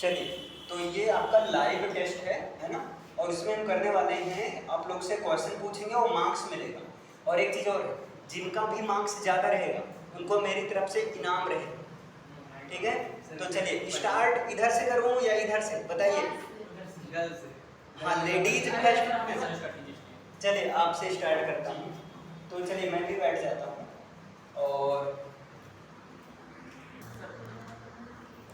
चलिए, तो ये आपका लाइव टेस्ट है ना। और इसमें हम करने वाले हैं, आप लोग से क्वेश्चन पूछेंगे और मार्क्स मिलेगा। और एक चीज़ और है, जिनका भी मार्क्स ज़्यादा रहेगा उनको मेरी तरफ से इनाम रहेगा। ठीक है, तो चलिए स्टार्ट इधर से करूँ या इधर से, बताइए। हाँ, लेडीज फर्स्ट है ना। चलिए आपसे स्टार्ट करता हूँ। तो चलिए मैं भी बैठ जाता हूँ। और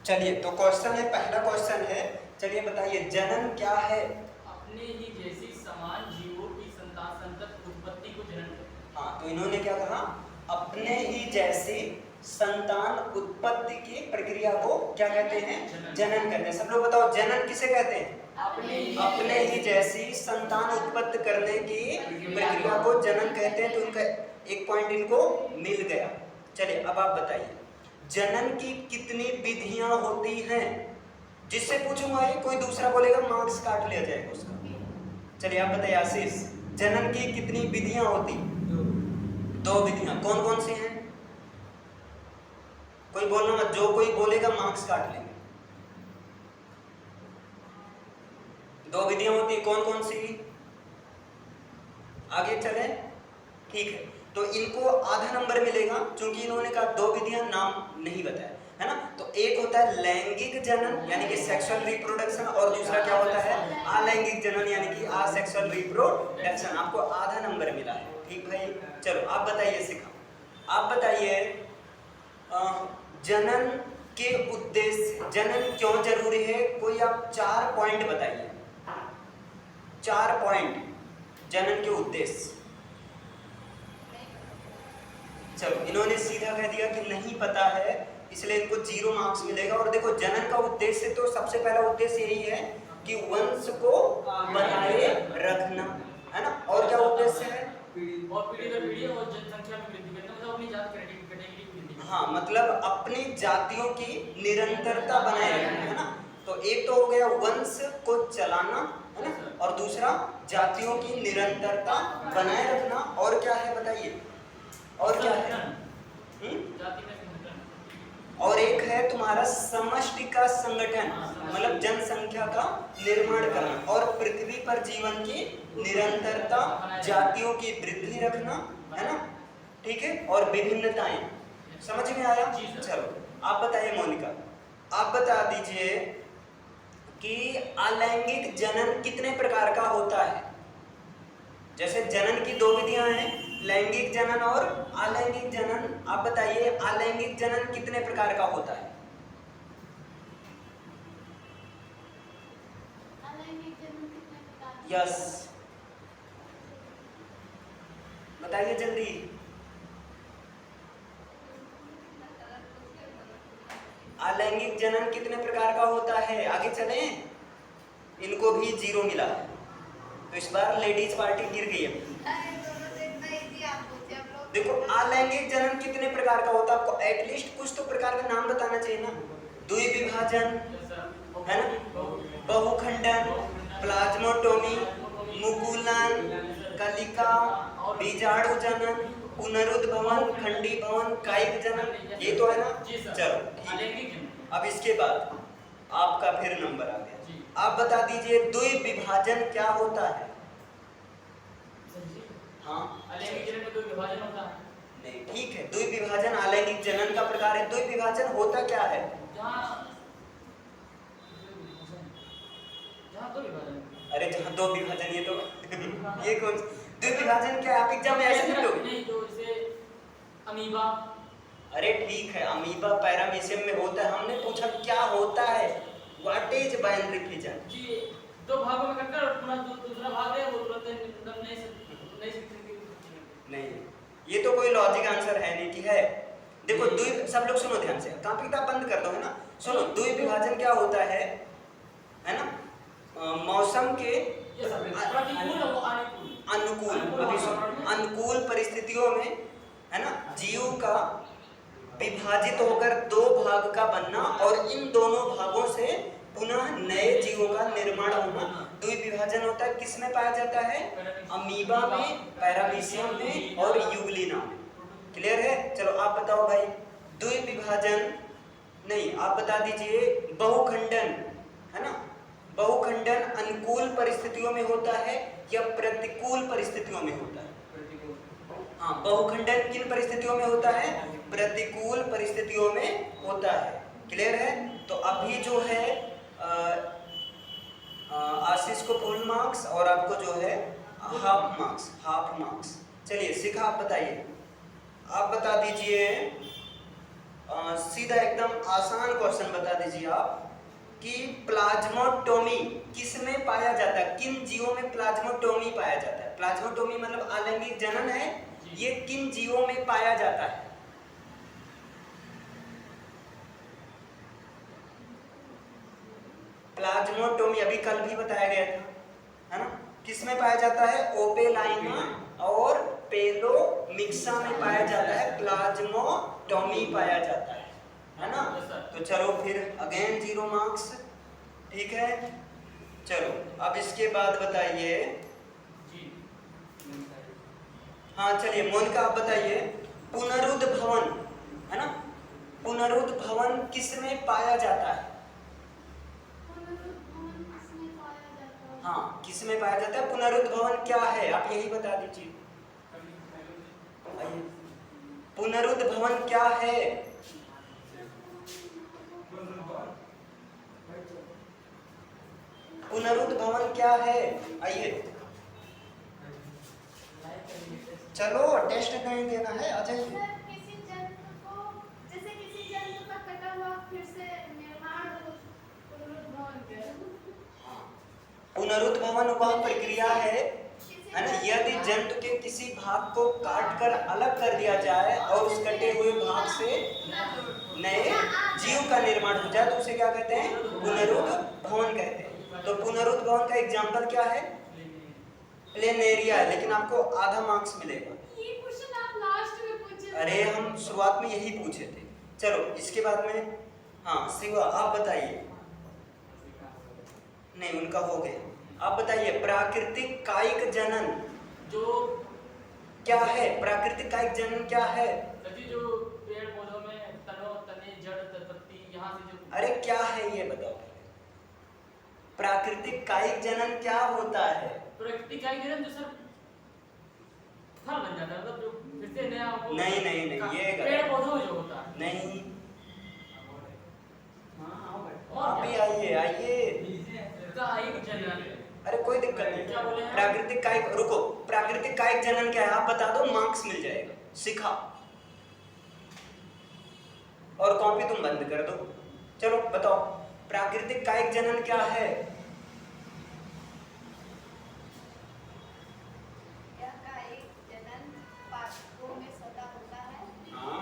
चलिए, तो क्वेश्चन है, पहला क्वेश्चन है, चलिए बताइए, जनन क्या है? अपने ही जैसी समान जीवों की संतान उत्पत्ति को जनन कहते हैं। हाँ, तो इन्होंने क्या कहा? अपने ही जैसी संतान उत्पत्ति की प्रक्रिया को क्या कहते हैं? जनन कहते हैं। सब लोग बताओ, जनन किसे कहते हैं? अपने ही जैसी संतान उत्पत्ति करने की प्रक्रिया को जनन कहते हैं। तो उनका एक पॉइंट इनको मिल गया। चलिए अब आप बताइए, जनन की कितनी विधियां होती हैं? जिससे पूछूंगा ये, कोई दूसरा बोलेगा मार्क्स काट लिया जाएगा उसका। चलिए आप बताइए आशीष, जनन की कितनी विधियां होती? दो विधियां। कौन कौन सी हैं? कोई बोलना मत, जो कोई बोलेगा मार्क्स काट लेंगे। दो विधियां होती, कौन कौन सी? आगे चले, ठीक है। तो इनको आधा नंबर मिलेगा क्योंकि इन्होंने कहा दो विधियां, नाम नहीं बताया, है ना। तो एक होता है लैंगिक जनन यानी कि सेक्सुअल रिप्रोडक्शन, और दूसरा क्या होता है? अलैंगिक जनन यानी कि असेक्सुअल रिप्रोडक्शन। आपको आधा नंबर मिला है, ठीक भाई। चलो आप बताइए शिखा, आप बताइए जनन के उद्देश्य, जनन क्यों जरूरी है? कोई आप 4 पॉइंट बताइए, 4 पॉइंट जनन के उद्देश्य। चलो, इन्होंने सीधा कह दिया कि नहीं पता है, इसलिए इनको 0 मार्क्स मिलेगा। और देखो, जनन का उद्देश्य तो सबसे पहला उद्देश्य यही है कि वंश को बनाए रखना, है ना। और क्या उद्देश्य है? और पीढ़ी दर पीढ़ी और जनसंख्या में वृद्धि करना, मतलब अपनी जात कैटेगरी की वृद्धि। हाँ, मतलब अपनी जातियों की निरंतरता बनाए रखना, है ना। तो एक तो हो गया वंश को चलाना, है ना, और दूसरा जातियों की निरंतरता बनाए रखना। और क्या है बताइए, और क्या है? जाति में संगठन। और एक है तुम्हारा समष्टि का संगठन, मतलब जनसंख्या का निर्माण करना, और पृथ्वी पर जीवन की निरंतरता, जातियों की वृद्धि रखना, है ना। ठीक है, और विभिन्नताएं। समझ में आया? चलो आप बताइए मोनिका, आप बता दीजिए कि अलैंगिक जनन कितने प्रकार का होता है? जैसे जनन की 2 विधियां हैं, लैंगिक जनन और अलैंगिक जनन। आप बताइए अलैंगिक जनन कितने प्रकार का होता है? यस, बताइए जल्दी। अलैंगिक जनन कितने प्रकार का होता है? आगे चलें, इनको भी 0 मिला है, तो इस बार लेडीज पार्टी गिर गई है। देखो, अलैंगिक जनन कितने प्रकार का होता है? आपको एटलीस्ट कुछ तो प्रकार का नाम बताना चाहिए ना। द्विविभाजन, है ना, बहुखंडन, प्लाज्मोटोमी, मुकुलन, कलिका, बीजाणु जनन, पुनरुद्भवन, खंडीभवन, कायिक जनन, ये तो है ना। चलो ठीक, अब इसके बाद आपका फिर नंबर आ गया। आप बता दीजिए द्विविभाजन क्या होता है? हाँ, अलैंगिक जनन में 2 विभाजन होता है। नहीं, ठीक है, द्विविभाजन अलैंगिक जनन का प्रकार है। द्विविभाजन होता क्या है? जहाँ 2 विभाजन। अरे जहाँ 2 विभाजन, ये तो ये कौन द्विविभाजन क्या है? आप एग्जाम में ऐसे नहीं लोगे? नहीं, जो जैसे अमीबा। अरे ठीक है, अमीबा पैरामीशियम में होता है। हमने पूछा क्या होता है, व्हाट इज बाइनरी फिजन? जी, 2 भागों में कटकर पूरा दूसरा भाग है, वो तुरंत नहीं, ये तो कोई लॉजिक आंसर है नहीं कि है। देखो, सब लोग सुनो ध्यान से, कॉपी किताब बंद कर दो, है ना। सुनो, द्विविभाजन क्या होता है ना। मौसम के अनुकूल, अभी सुनो, अनुकूल परिस्थितियों में, है ना, जीव का विभाजित होकर 2 भाग का बनना और इन दोनों भागों से पुनः नए जीवों का निर्माण होना द्विविभाजन होता है। किस में पाया जाता है? अमीबा में, पैरामीशियम में और यूग्लिना में। क्लियर है? चलो आप बताओ भाई, द्विविभाजन नहीं, आप बता दीजिए बहुखंडन अनुकूल परिस्थितियों में होता है या प्रतिकूल परिस्थितियों में होता है? हाँ, बहुखंडन किन परिस्थितियों में होता है? प्रतिकूल परिस्थितियों में होता है। क्लियर है? तो अभी जो है आशीष को फुल मार्क्स और आपको जो है हाफ मार्क्स। चलिए शिखा आप बताइए, आप बता दीजिए सीधा एकदम आसान क्वेश्चन बता दीजिए आप कि प्लाज्मोटोमी किस में पाया जाता है? किन जीवों में प्लाज्मोटोमी पाया जाता है? प्लाज्मोटोमी मतलब अलैंगिक जनन है, ये किन जीवों में पाया जाता है? प्लाज्मोटोमी अभी कल भी बताया गया था, है ना? किस में पाया जाता है? ओपेलाइना और पेलोमिक्सा में पाया जाता है, प्लाज्मोटोमी पाया जाता है ना? तो चलो फिर अगेन 0 मार्क्स, ठीक है। चलो अब इसके बाद बताइए, हाँ चलिए मोनिका आप बताइए, पुनरुद्भवन, है ना? पुनरुद्भवन किस में पाया जाता है? हाँ, किस में पाया जाता है? पुनरुद्भवन क्या है आप यही बता दीजिए। पुनरुद्भवन क्या है? पुनरुद्भवन क्या है? आइए चलो टेस्ट नहीं देना है, आ जाइए। किसी जंतु को, जैसे किसी जंतु का कटा हुआ फिर से निर्माण पुनरुद्भवन वह प्रक्रिया है ना? यदि जंतु के किसी भाग को काटकर अलग कर दिया जाए और उस कटे हुए भाग से नए जीव का निर्माण हो जाए तो उसे क्या कहते हैं? पुनरुद्भवन कहते हैं। तो पुनरुद्भवन का एग्जाम्पल क्या है? प्लेनेरिया है, लेकिन आपको आधा मार्क्स मिलेगा। ये क्वेश्चन आप लास्ट में पूछे। अरे हम शुरुआत में यही पूछे थे। चलो इसके बाद में हाँ शिवा आप बताइए। नहीं उनका हो गया, आप बताइए प्राकृतिक कायिक जनन जो क्या है? प्राकृतिक कायिक जनन क्या है? जो पेड़ पौधों में तने जड़ पत्ती यहाँ से जो, अरे क्या है ये बताओ। प्राकृतिक कायिक जनन क्या होता है? प्राकृतिक कायिक जनन जो सर फल बन जाता है, मतलब जो फिर से नया नहीं ये पेड़ पौधों में जो होता है। नहीं, और आप भी आइए। कायिक जनन, अरे कोई दिक्कत क्या बोले नहीं। हैं? प्राकृतिक कायिक, रुको, प्राकृतिक कायिक जनन क्या है आप बता दो, मार्क्स मिल जाएगा। सिखा और कॉपी तुम बंद कर दो। चलो बताओ प्राकृतिक कायिक जनन क्या है? यह कायिक जनन पादपों में सदा होता है। हाँ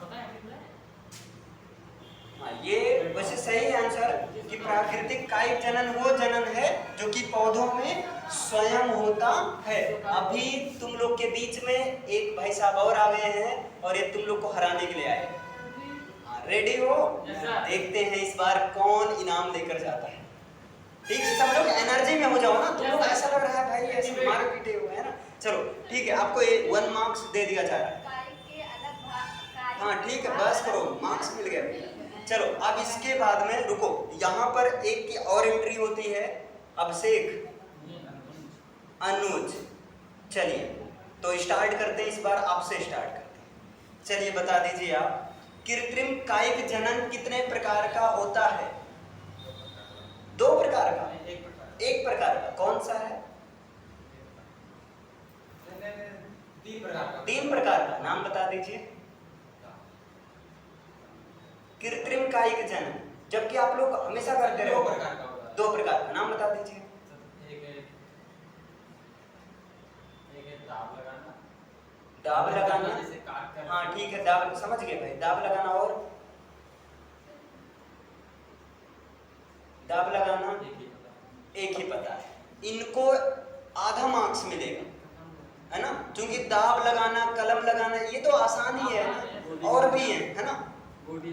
बताएं हाँ, ये वैसे सही आंसर कि प्राकृतिक कायिक जनन वो जनन है जो कि पौधों में स्वयं होता है। अभी तुम लोग के बीच में एक भाई साहब और आ गए हैं और ये तुम लोग को हराने के लिए आए। रेडी हो? देखते हैं इस बार कौन इनाम लेकर जाता है। ठीक है सब लोग एनर्जी में हो जाओ ना, तुम लोग ऐसा लग रहा है भाई ऐसे मारे पीटे हुए है ना। चलो ठीक है, आपको 1 मार्क्स दे दिया जा रहा है। कायिक के अलग भाग, हाँ ठीक है बस करो, मार्क्स मिल गए। चलो अब इसके बाद में रुको, यहाँ पर एक की और एंट्री होती है, अभिषेक, अनुज। चलिए तो स्टार्ट करते हैं, इस बार आपसे स्टार्ट करते हैं। चलिए बता दीजिए आप, कृत्रिम कायिक जनन कितने प्रकार का होता है? 2 प्रकार का, एक प्रकार का, कौन सा है? 3 प्रकार का, नाम बता दीजिए। कृत्रिम कायिक जनन, जबकि आप लोग हमेशा करते रहे। 2 प्रकार का, नाम बता दीजिए। दाब लगाना, हाँ ठीक है, दाब समझ गए भाई, दाब लगाना और दाब लगाना एक ही पता है। इनको आधा मार्क्स मिलेगा है ना, क्योंकि दाब लगाना, कलम लगाना ये तो आसान ही है ना, और भी है ना, गूटी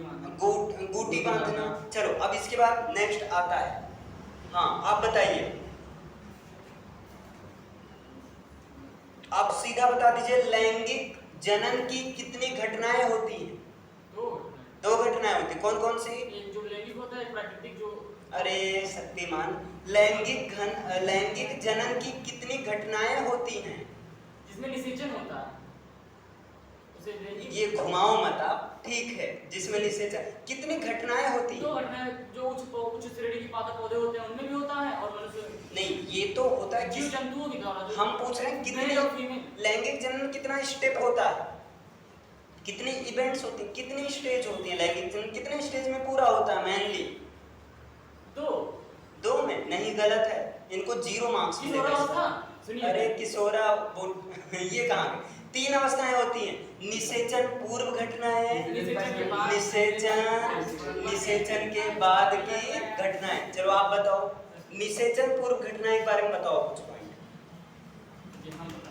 बांधना। चलो अब इसके बाद नेक्स्ट आता है, हाँ आप बताइए, आप सीधा बता दीजिए लैंगिक जनन की कितनी घटनाएं होती हैं? 2 घटनाएं होती, कौन कौन सी? एक जो लैंगिक होता है, प्राकृतिक जो अरे शक्तिमान, लैंगिक जनन की कितनी घटनाएं होती हैं? जिसमें निषेचन होता है उसे लैंगिक। ये घुमाओ मत आप, ठीक है, जिसमें निषेचन कितनी घटनाएं होती तो हैं? घटनाएं जो उच्च श्रेणी के पादप पौधे होते हैं उनमें भी होता है, और मनुष्य नहीं, ये तो होता है जीव जंतुओं के द्वारा जो हम पूछ रहे हैं मेल और कितने फीमेल। लैंगिक जनन कितना स्टेप होता है, कितने इवेंट्स होते हैं, कितनी स्टेज होती है लैंगिक जनन, कितने स्टेज में पूरा होता है मेनली? दो में नहीं, गलत है, इनको 0 मार्क्स किशोरावस्था, सुनिए। अरे ये कहाँ गए? 3 अवस्थाएं होती हैं, निषेचन पूर्व घटनाएं, निषेचन के बाद, निषेचन के बाद की घटनाएं। चलो आप बताओ, निषेचन पूर्व घटनाएं के बारे में बताओ कुछ पॉइंट।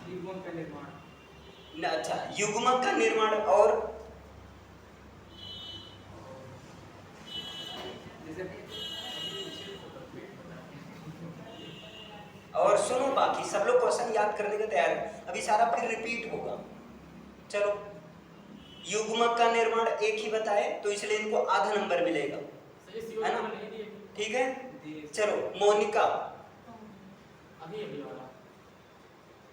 युग्मक का निर्माण। अच्छा, युग्मक का निर्माण, और और सुनो, बाकी सब लोग क्वेश्चन याद करने के तैयार है, अभी सारा फिर रिपीट होगा। चलो, युग्मक का निर्माण एक ही बताए तो इसलिए इनको आधा नंबर मिलेगा, है ना? ठीक है, चलो मोनिका, अभी वाला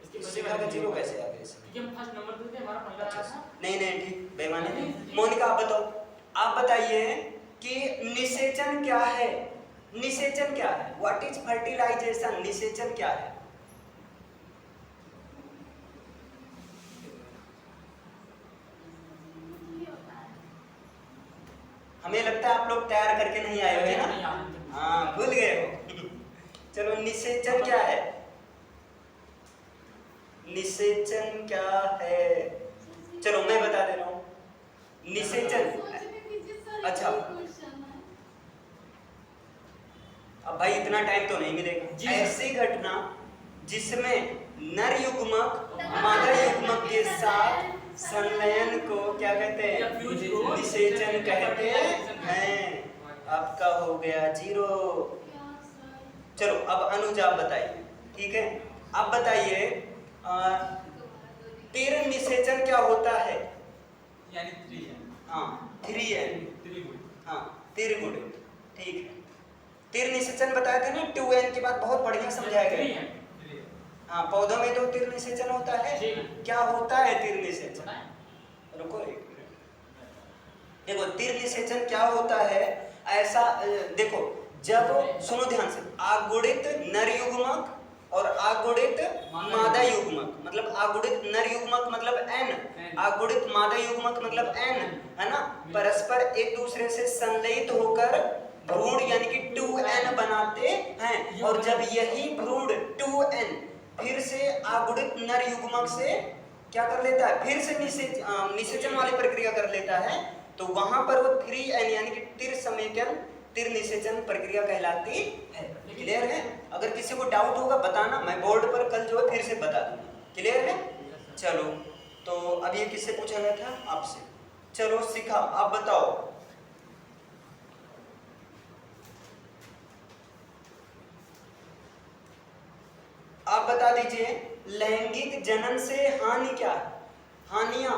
इसके शिखा का 0 कैसे आ गया इसमें? क्योंकि हम फर्स्ट नंबर पे थे, हमारा पहला अच्छा, आया था। नहीं ठीक, बेईमानी नहीं। मोनिका आप बताओ, आप बताइए कि निषेचन क्या है? निषेचन क्या है? What is fertilization? निषेचन क्या है? हमें लगता है आप लोग तैयार करके नहीं आए हुए ना, हाँ भूल गए हो। चलो, निषेचन क्या है? निषेचन क्या है? चलो मैं बता दे रहा हूँ, निषेचन। अच्छा, अब भाई इतना टाइम तो नहीं मिलेगा। ऐसी घटना जिसमें नर युग्मक मादा युग्मक के साथ संलयन को क्या कहते हैं? निषेचन कहते हैं। आपका हो गया 0। चलो अब अनुज आप बताइए, ठीक है, आप बताइए तिर निषेचन क्या होता है? यानी 3n। हाँ 3n, हाँ त्रिगुण, ठीक है। तिर निषेचन बताए थे ना 2n के बाद, बहुत बढ़िया समझाया गया। हाँ, पौधों में तो तिर निषेचन होता है। क्या होता है तिर निषेचन? रुको एक मिनट, देखो तिर निषेचन क्या होता है। ऐसा देखो, जब सुनो ध्यान से, आगुणित नर युग्मक और आगुणित मादा युग्मक, मतलब आगुणित नर युग्मक मतलब n, आगुणित मादा युग्मक मतलब n, है ना, परस्पर एक दूसरे से संलयित होकर भ्रूण यानी कि 2n बनाते हैं। और जब यही भ्रूण 2n फिर से आगुणित नर युग्मक से क्या कर लेता है, फिर से निषेचन वाली प्रक्रिया कर लेता है, तो वहां पर वो 3n यानी कि तिर समेकन, तिर निषेचन प्रक्रिया कहलाती है। क्लियर है? अगर किसी को डाउट होगा बताना, मैं बोर्ड पर कल जो है फिर से बता दूंगा। क्लियर है? चलो, तो अब ये किससे पूछा गया था? आपसे। चलो शिखा आप बताओ, आप बता दीजिए लैंगिक जनन से हानि क्या है? हानियां,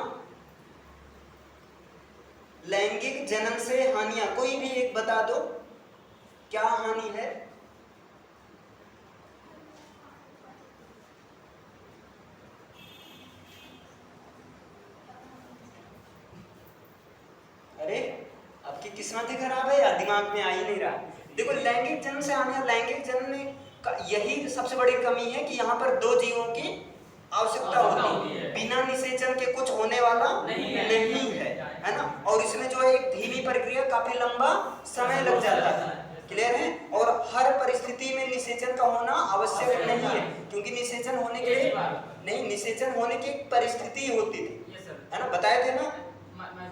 लैंगिक जनन से हानियां कोई भी एक बता दो, क्या हानि है? अरे आपकी किस्मत ही खराब है या दिमाग में आ ही नहीं रहा? देखो, लैंगिक जनन से हानियां, लैंगिक जनन में यही सबसे बड़ी कमी है कि यहाँ पर 2 जीवों की आवश्यकता होती है, बिना निषेचन के कुछ होने वाला नहीं है ना। और इसमें जो है एक धीमी प्रक्रिया, काफी लंबा समय लग जाता है। क्लियर है? और हर परिस्थिति में निषेचन का होना आवश्यक नहीं है, क्योंकि निषेचन होने के लिए नहीं, निषेचन होने की एक परिस्थिति होती थी, है ना, बताए थे ना,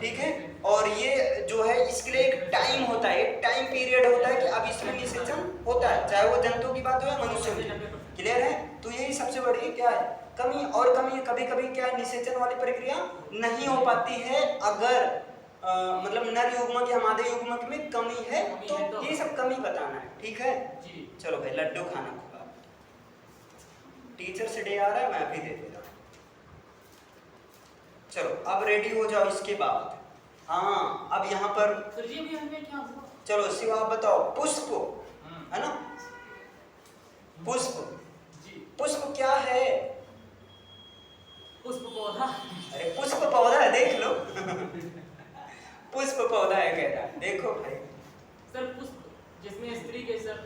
ठीक है। और ये जो है इसके लिए एक टाइम होता है, एक टाइम पीरियड होता है कि अब इसमें निषेचन होता है, चाहे वो जंतु की बात हो या मनुष्य की। क्लियर है? तो यही सबसे बड़ी क्या है कमी। और कमी कभी कभी क्या है, निषेचन वाली प्रक्रिया नहीं हो पाती है अगर मतलब नर युग्मक या मादा युग्मक में कमी है, तो ये सब कमी बताना है। ठीक है? चलो भाई, लड्डू खाना होगा। टीचर्स डे आ रहा है, मैं अभी दे दे रहा हूँ। चलो अब रेडी हो जाओ। इसके बाद हाँ, अब यहाँ पर सर ये भी हमें क्या हुआ? चलो शिवा आप बताओ, पुष्प है ना, पुष्प, जी पुष्प क्या है? पुष्प पौधा। अरे पुष्प पौधा है, देख लो पुष्प पौधा है कहता है, देखो भाई। सर पुष्प जिसमें स्त्री के सर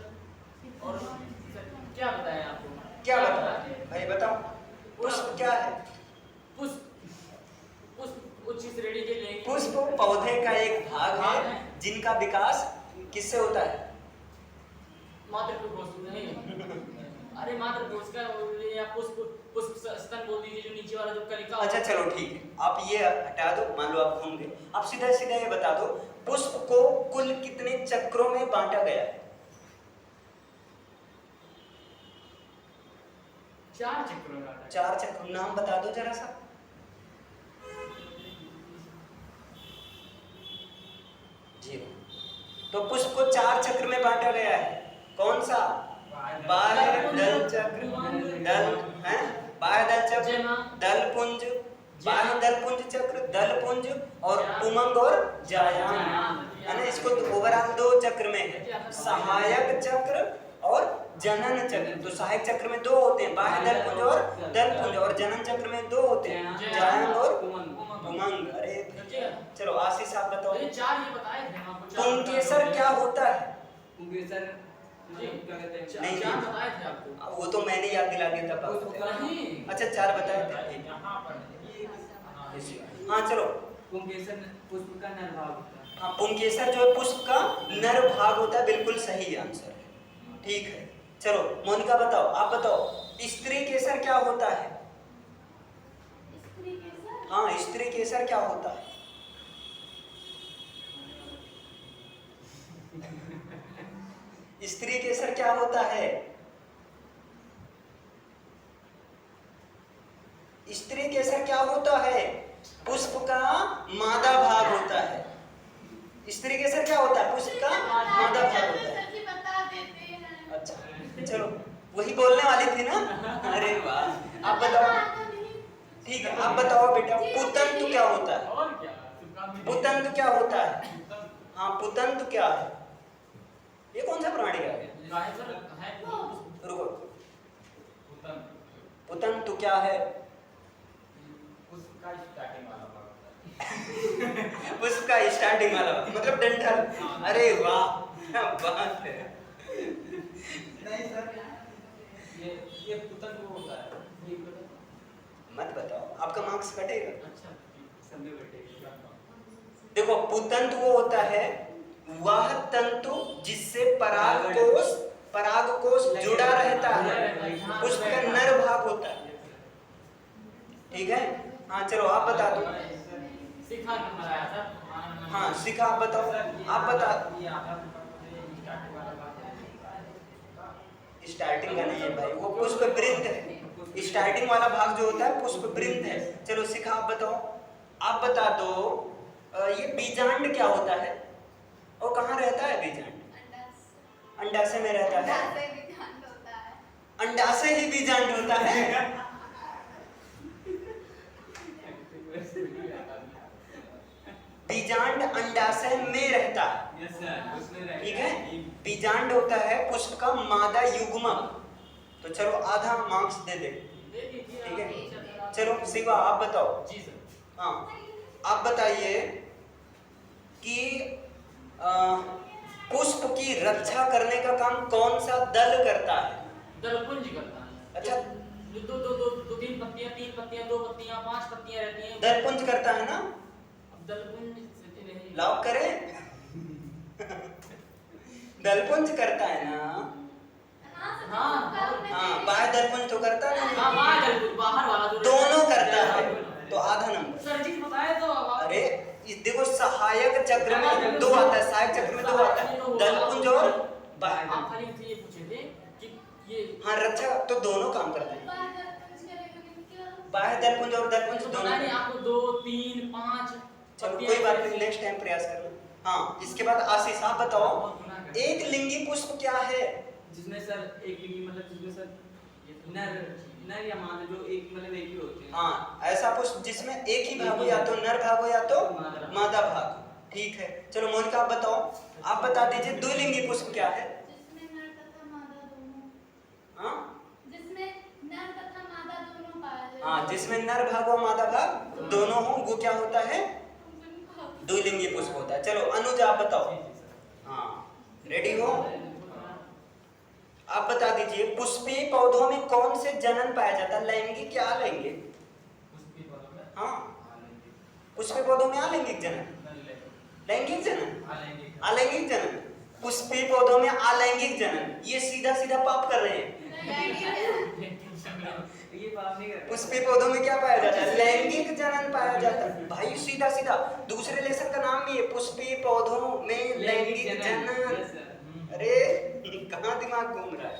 और सर क्या बताएं आपको? क्या बताओ भाई, बताओ पुष्प क्या है? पुष्प पुष्प उच्च श्रेणी के लेंगे। पुष्प पौधे का एक भाग है जिनका विकास किससे होता है? मातृकोश नहीं, अरे मातृकोश का या पुष्प पुष्प स्तन बोल दीजिए, जो नीचे वाला जो कलिका। अच्छा चलो ठीक है, आप ये हटा दो, मान लो आप घूम गए, आप सीधा सीधा ये बता दो, पुष्प को कुल कितने चक्रों में बांटा गया है? 4 चक्रों में। 4 चक्र, नाम बता दो जरा सा। जीरो। तो पुष्प को 4 चक्र में बांटा गया है, कौन सा? बाह्य दल चक्र, दल है, बाह्य दल चक्र, दल पुंज, बाह्य दल पुंज चक्र, दल पुंज और उमंग और जायान, है ना। इसको ओवरऑल 2 चक्र में है, सहायक चक्र और जनन चक्र। तो सहायक चक्र में 2 होते हैं, बाह्य दल पुंज और दल पुंज, और जनन चक्र में 2 होते हैं, जायान और उमंग। अरे चलो आशीष आप बताओ, 4 ये बताए थे हम आपको। पुंकेसर क्या होता है? पुंकेसर क्या कहते हैं? नहीं, 4 बताए थे आपको। वो तो मैंने याद दिला दिया था। नहीं, अच्छा 4 बताए थे। यहाँ पर हाँ चलो, पुंकेसर पुष्प का नर भाग होता है। हाँ पुंकेसर जो है पुष्प का नर भाग होता है, बिल्कुल सही आंसर है, ठीक है। चलो मोनिका बताओ, आप बताओ, स्त्री केसर क्या होता है? स्त्री केसर? हाँ स्त्री केसर क्या होता है? स्त्री केसर क्या होता है? स्त्री केसर क्या होता है? पुष्प का मादा भाग होता है। स्त्री केसर क्या होता है? पुष्प का मादा भाग होता है। सर जी बता देते हैं। अच्छा चलो, वही बोलने वाली थी ना। अरे वाह, आप बताओ, ठीक है आप बताओ बेटा, पुतंतु क्या होता है? और क्या? पुतंतु क्या होता है? हाँ पुतंतु क्या है? ये कौन सा प्राणी है? गाय सर है रुको, पुतंतु क्या है? उसका स्टार्टिंग वाला भाग होता उसका स्टार्टिंग वाला मतलब डंठल। अरे वाह क्या बात है। नहीं सर, ये पुतंग वो होता है। ये मत बताओ, आपका मार्क्स कटेगा। अच्छा समझे बेटे? देखो पुतंतु वो होता है वह तंतु जिससे परागकोश जुड़ा रहता है, उसका नर भाग होता है, ठीक है। हाँ चलो आप बता दो। सिखा नंबर आया सर। हाँ शिखा आप बताओ, आप बता। स्टार्टिंग का नहीं है भाई, वो पुष्प वृंत है, स्टार्टिंग वाला भाग जो होता है पुष्प वृंत है। चलो शिखा आप बताओ, आप बता दो ये बीजांड क्या होता है और कहाँ रहता है बीजांड? अंडाशय में रहता है, अंडाशय ही बीजांड होता है। बीजांड अंडाशय में रहता है, यस सर, उसमें रहता ठीक है। बीजांड होता है पुष्प का मादा युग्मक। तो चलो आधा मार्क्स दे दे, ठीक है। चलो शिवा आप बताओ। जी सर। हाँ आप बताइए कि पुष्प की रक्षा करने का काम कौन सा दल करता है? दलपुंज करता है। अच्छा। दो 3 पत्तियां, 3 पत्तियां, 2 पत्तियां, 5 पत्तियां रहती हैं। दलपुंज करता है ना, अब दलपुंज नहीं लॉक करें। दलपुंज करता है ना। हाँ बाह्य दलपुंज तो करता नहीं, हां बाहर वाला जो दोनों करता है, तो आधा नंबर। सर जी बताए तो अरे देखो सहायक चक्र में 2 आता है, सहायक चक्र में 2 आता है, दलपुंज और बाह्य। आप खाली मुझसे ये पूछे थे कि ये हाँ रक्षा तो दोनों काम करते हैं, बाह्य दलपुंज और दलपुंज दोनों। नहीं आपको 2 3 5 चलो कोई बात नहीं, नेक्स्ट टाइम प्रयास कर लो। हाँ इसके बाद आशीष आप बताओ, एक लिंगी पुष्प क्या है? जिसमें सर एक लिंगी मतलब जिसमें सर नर या मादा जो एक मतलब एक ही होते हैं। हाँ ऐसा पुष्प जिसमें एक ही भाग हो, या तो नर भाग हो या तो मादा भाग। ठीक है, चलो मोनिका आप बताओ, आप बता दीजिए द्विलिंगी पुष्प क्या है? जिसमें नर तथा मादा दोनों। हाँ जिसमें नर तथा मादा दोनों पाए जाते हैं। हाँ, जिसमें नर भाग और मादा भाग दोनों हो वो क्या होता है? द्विलिंगी पुष्प होता है। चलो अनुज आप बताओ। हाँ रेडी हो? आप बता दीजिए पुष्पीय पौधों में कौन से जनन पाया जाता है? लैंगिक या अलैंगिक? हाँ पुष्पीय पौधों में अलैंगिक जनन, लैंगिक जनन, अलैंगिक जनन। पुष्पीय पौधों में अलैंगिक जनन, ये सीधा सीधा पाप कर रहे हैं। ये बात नहीं कर पुष्पीय पौधों में क्या पाया जाता है? लैंगिक जनन पाया जाता है भाई, सीधा सीधा। दूसरे लेसन का नाम भी है पुष्पीय पौधों में लैंगिक जनन। अरे कहाँ दिमाग घूम रहा है?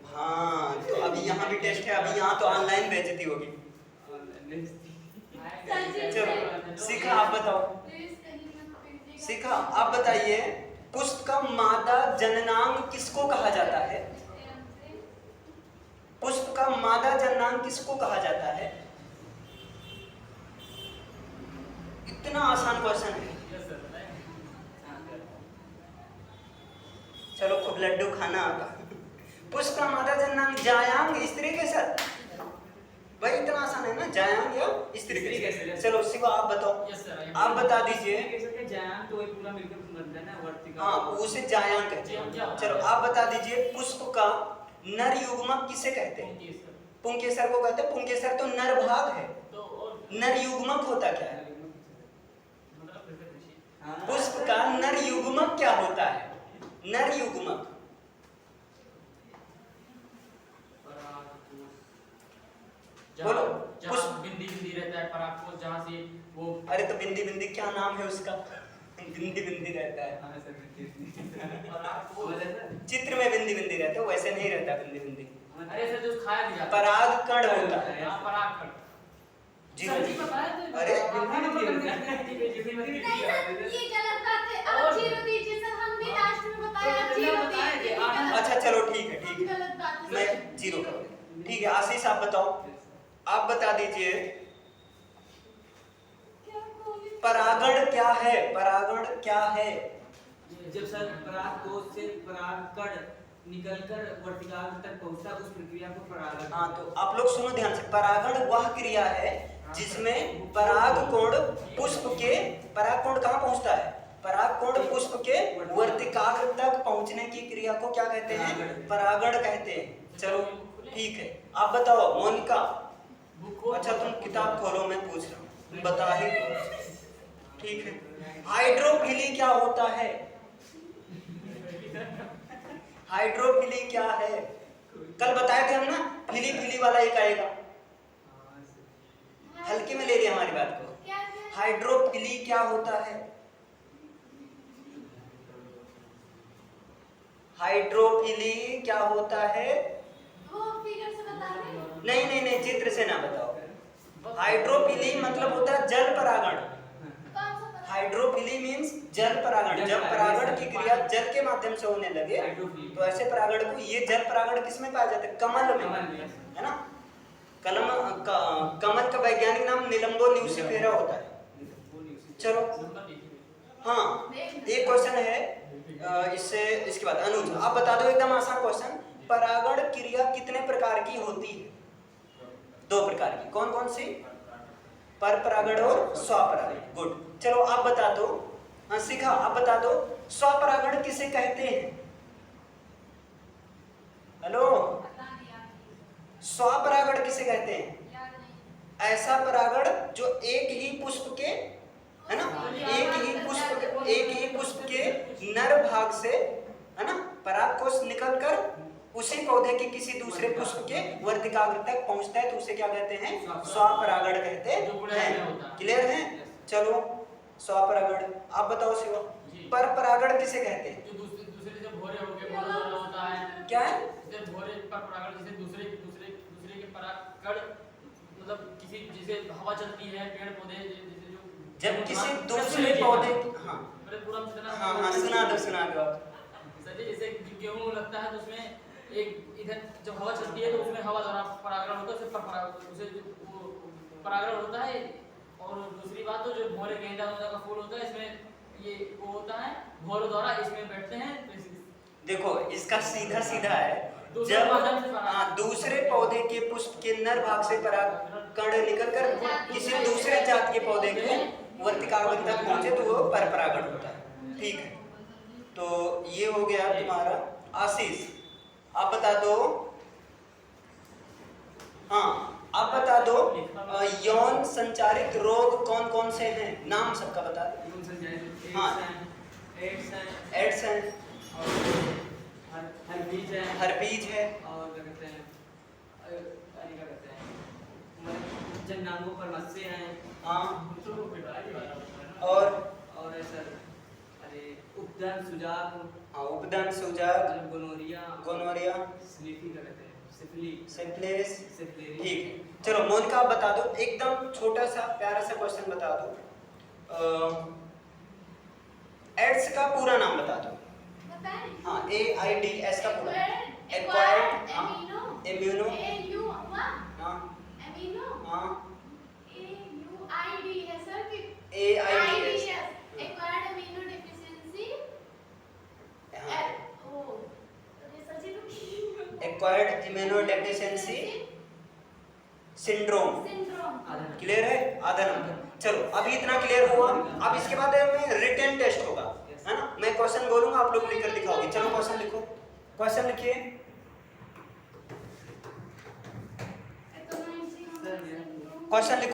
हाँ तो अभी यहाँ भी टेस्ट है, अभी यहाँ तो ऑनलाइन बेइज्जती होगी। चलो शिखा आप बताओ। शिखा आप बताइए पुष्प का मादा जननांग किसको कहा जाता है? पुष्प का मादा जननांग किसको कहा जाता है? इतना आसान क्वेश्चन है। चलो खूब लड्डू खाना आपका। पुष्प का मादा जननांग जायांग स्त्री के साथ, भाई इतना आसान है ना, जायांग या स्त्री के साथ। चलो शिवा आप बताओ, आप बता दीजिए। जायांग तो पूरा मिलकर बनता है ना वर्तिका। हाँ उसे जायांग कहते हैं। चलो आप बता दीजिए पुष्प का नर युग्मक किसे कहते हैं? पुंकेसर को कहते हैं। पुंकेसर तो नर भाग है, नर युग्मक होता क्या है? पुष्प का नर युग्मक क्या होता है? नर युग्मक बोलो। पुष्प बिंदी बिंदी रहता है परागकोश, जहाँ से वो। अरे तो बिंदी बिंदी क्या नाम है उसका? बिंदी बिंदी रहता है, चित्र में बिंदी बिंदी रहता है, वैसे नहीं रहता बिंदी बिंदी। अरे सर जो खाया भी जाता है पराग कण होता है। हाँ, परागकण। जी सर जी बताया तो। अरे नहीं सर, ये गलत बात है। आप जीरो दीजिए सर, हम भी लास्ट में बताया आप जीरो दीजिए। अच्छा चलो ठीक है, ठीक है गलत बात है। मैं जीरो कर दूं। ठीक है आशीष आप बताओ, आप बता दीजिए क्या बोली? परागण क्या है? परागण क्या है? जब सर परागकोश से परागकण निकलकर वर्तिकाग्र तक पहुंचता है उस प्रक्रिया को परागण। हाँ तो आप लोग सुनो ध्यान से, परागण वह क्रिया है जिसमें परागकोण पुष्प के, परागकोण कहाँ पहुंचता है? परागकोण पुष्प के वर्तिकाग्र तक पहुंचने की क्रिया को क्या कहते हैं? परागण कहते हैं। चलो ठीक है, आप बताओ मोनिका। अच्छा तुम किताब खोलो, मैं पूछ रहा हूँ, तुम बता ही दो। ठीक है, हाइड्रोफिली क्या होता है? हाइड्रोफिली क्या है? कल बताए थे हम ना, फिली फिली वाला एक आएगा। हल्के में ले लिया हमारी बात को। क्या है? हाइड्रोफिली क्या होता है? हाइड्रोफिली क्या होता है? वो फिगर से बता रहे हैं? नहीं नहीं नहीं, चित्र से ना बताओ। हाइड्रोफिली मतलब होता है जल परागण। कौन सा पता? हाइड्रोफिली मींस जल परागण। जब परागण की क्रिया जल के माध्यम से होने लगे तो ऐसे परागण को, ये जल परागण किसमें पाया जाता है? कमल में, है ना। कमल का वैज्ञानिक नाम निलंबो न्यूसिफेरा होता है। चलो हाँ एक क्वेश्चन है इससे, इसके बाद अनुज आप बता दो एकदम आसान क्वेश्चन। परागण क्रिया कितने प्रकार की होती है? 2 प्रकार की। कौन कौन सी? पर परागण और स्वपरागण। गुड, चलो आप बता दो। हाँ शिखा आप बता दो, स्वपरागण किसे कहते हैं? हेलो, स्वपरागण किसे कहते हैं? ऐसा परागण जो एक ही पुष्प के, है ना, एक ही पुष्प के नर भाग से, है ना, परागकोश निकलकर उसी पौधे के किसी दूसरे पुष्प के वर्तिकाग्र तक पहुंचता है तो उसे क्या कहते हैं? स्वपरागण कहते हैं। क्लियर है? चलो स्वपरागण आप बताओ शिवा। पर परागण किसे कहते हैं? जो दूसरे से भोरे होके बोला होता है। क्या है? जैसे भोरे पर परागण, जैसे दूसरे के परागकण, मतलब किसी जैसे हवा चलती है, पेड़ पौधे जैसे जो जब किसी दूसरे पौधे, हाँ अरे पूरा हाँ सुना दो सर जैसे गेहूं लगता है तो उसमें एक इधर जब हवा चलती है तो उसमें हवा द्वारा परागण होता है, उसे परागण होता है और दूसरी बात तो जो भोरे गेंदा वेंदा का फूल होता है इसमें ये वो होता है भोरों द्वारा इसमें बैठते हैं तो देखो इसका सीधा सीधा है, दूसरे जब माध्यम से पराग- हाँ दूसरे पौधे के पुष्प के नर भाग से परागकण निकलकर किसी दूसरे जात के पौधे के वर्तिकाग्र तक पहुंचे तो वो परपरागण होता है। ठीक है, तो ये हो गया तुम्हारा। आशीष आप बता दो, हाँ आप बता दो यौन संचारित रोग कौन कौन से हैं, नाम सबका बता दो। कौन सा जाए? हाँ। एड्स है, एड्स है, और हर्पीज है, हर्पीज है, और क्या कहते हैं अरे क्या कहते हैं मतलब जननांगों पर मस्से हैं, हाँ और और सर अरे उपदान सुजाक, हाँ उपदन, सुजाक, गोनोरिया, गोनोरिया, स्लीपी क्या कहते हैं सिफिलिस, सिफिलिस। सिफिलिस। ठीक है, चलो मोनिका आप बता दो, एकदम छोटा सा प्यारा सा क्वेश्चन बता दो। एड्स का पूरा नाम बता दो। बताएं? हाँ AIDS का पूरा एक्वायर्ड एक्वायर्ड, हाँ एमिनो इम्यूनो, AU हाँ एमिनो हाँ AUID है सर कि AIDS, एक्वायर्ड अमीनो डेफिशिएंसी हाँ ओ ये सच्ची तो acquired immuno deficiency syndrome. Syndrome. Clear है, आधा नंबर। चलो अभी इतना क्लियर हुआ, अब इसके बाद में रिटन टेस्ट होगा, है ना। मैं क्वेश्चन बोलूंगा, आप लोग लिखकर दिखाओगे। चलो क्वेश्चन लिखो, क्वेश्चन लिखिए। क्वेश्चन लिखो।